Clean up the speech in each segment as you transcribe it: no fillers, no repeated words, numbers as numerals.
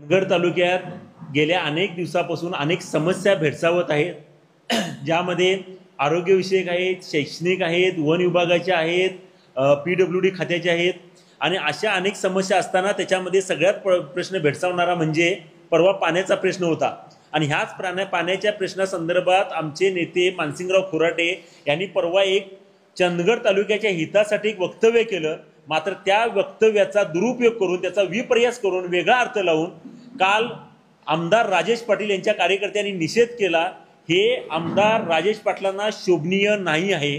नगर तालुक्यात गेल्या अनेक दिवसापासून अनेक समस्या भेडसावत आहेत, ज्यामध्ये आरोग्यविषयक आहेत, शैक्षणिक आहेत, वन विभागाच्या आहेत, PWD खात्याचे आहेत आणि अशा अनेक समस्या असताना त्याच्यामध्ये सगळ्यात प्रश्न भेडसावणारा म्हणजे परवा पाण्याचा प्रश्न होता। आणि ह्याच पाण्याच्या प्रश्नासंदर्भात आमचे नेते मानसिंगराव खुराटे यांनी परवा एक चंदगड तालुक्याच्या हितासाठी एक वक्तव्य केलं। मात्र त्या वक्तव्याचा दुरुपयोग करून, त्याचा विपर्यास करून, वेगळा अर्थ लावून काल आमदार राजेश पाटील यांच्या कार्यकर्त्यांनी निषेध केला। हे आमदार राजेश पाटलांना शोभनीय नाही आहे।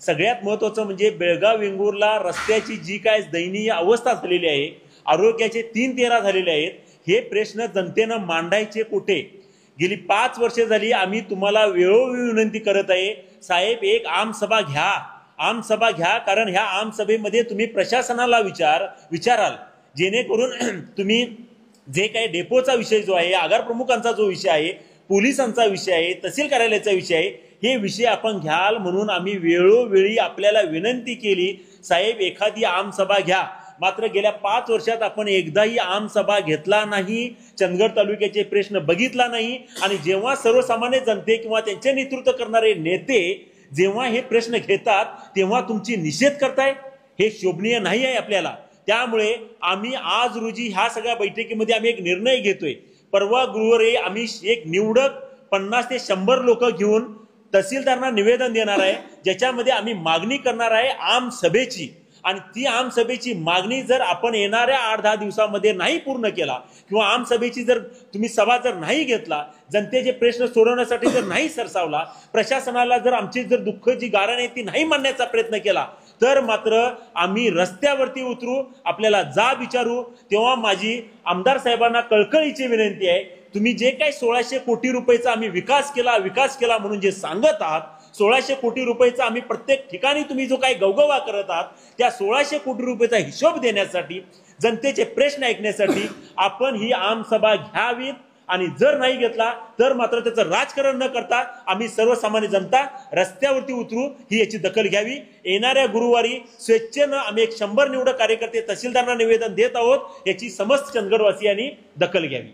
सगळ्यात महत्त्वाचं म्हणजे बेळगाव वेंगुर्ला रस्त्याची जी काय दयनीय अवस्था झालेली आहे, आरोग्याचे 3-13 झालेले आहेत, हे प्रश्न जनतेनं मांडायचे कुठे? गेली 5 वर्षे झाली आम्ही तुम्हाला वेळोवेळी विनंती करत आहे, साहेब एक आमसभा घ्या, आमसभा घ्या, कारण ह्या आमसभेमध्ये तुम्ही प्रशासनाला विचाराल, जेणेकरून तुम्ही जे काही डेपोचा विषय जो आहे, आगार प्रमुखांचा जो विषय आहे, पोलिसांचा विषय आहे, तहसील कार्यालयाचा विषय आहे, हे विषय आपण घ्याल म्हणून आम्ही वेळोवेळी आपल्याला विनंती केली, साहेब एखादी आमसभा घ्या। मात्र गेल्या 5 वर्षात आपण एकदाही आमसभा घेतला नाही, चंदगड तालुक्याचे प्रश्न बघितला नाही। आणि जेव्हा सर्वसामान्य जनते किंवा त्यांचे नेतृत्व करणारे नेते जेव्हा हे प्रश्न घेतात तेव्हा तुमची निषेध करताय, हे शोभनीय नाही आहे आपल्याला। त्यामुळे आम्ही आज रोजी ह्या सगळ्या बैठकीमध्ये आम्ही एक निर्णय घेतोय। परवा गुरुवारी आम्ही एक निवडक 50 ते 100 लोक घेऊन तहसीलदारांना निवेदन देणार आहे, ज्याच्यामध्ये आम्ही मागणी करणार आहे आमसभेची। आणि ती आमसभेची मागणी जर आपण येणाऱ्या 8-10 दिवसामध्ये नाही पूर्ण केला किंवा आमसभेची जर तुम्ही सभा जर नाही घेतला, जनतेचे प्रश्न सोडवण्यासाठी जर नाही सरसावला, प्रशासनाला जर आमची जर दुःख जी गारण आहे ती नाही मांडण्याचा प्रयत्न केला, तर मात्र आम्ही रस्त्यावरती उतरू, आपल्याला जाब विचारू। तेव्हा माझी आमदार साहेबांना कळकळीची विनंती आहे, तुम्ही जे काही 1600 कोटी रुपयाचा आम्ही विकास केला म्हणून जे सांगत आहात, 1600 कोटी रुपयाचा आम्ही प्रत्येक ठिकाणी तुम्ही जो काही गवगवा करत आहात, त्या 1600 कोटी रुपयाचा हिशोब देण्यासाठी, जनतेचे प्रश्न ऐकण्यासाठी आपण ही आमसभा घ्यावीत। आणि जर नाही घेतला तर मात्र त्याचं राजकारण न करता आम्ही सर्वसामान्य जनता रस्त्यावरती उतरू, ही याची दखल घ्यावी। येणाऱ्या गुरुवारी स्वेच्छेनं आम्ही एक 100 निवडक कार्यकर्ते तहसीलदारांना निवेदन देत आहोत, याची समस्त चंदगडवासियांनी दखल घ्यावी।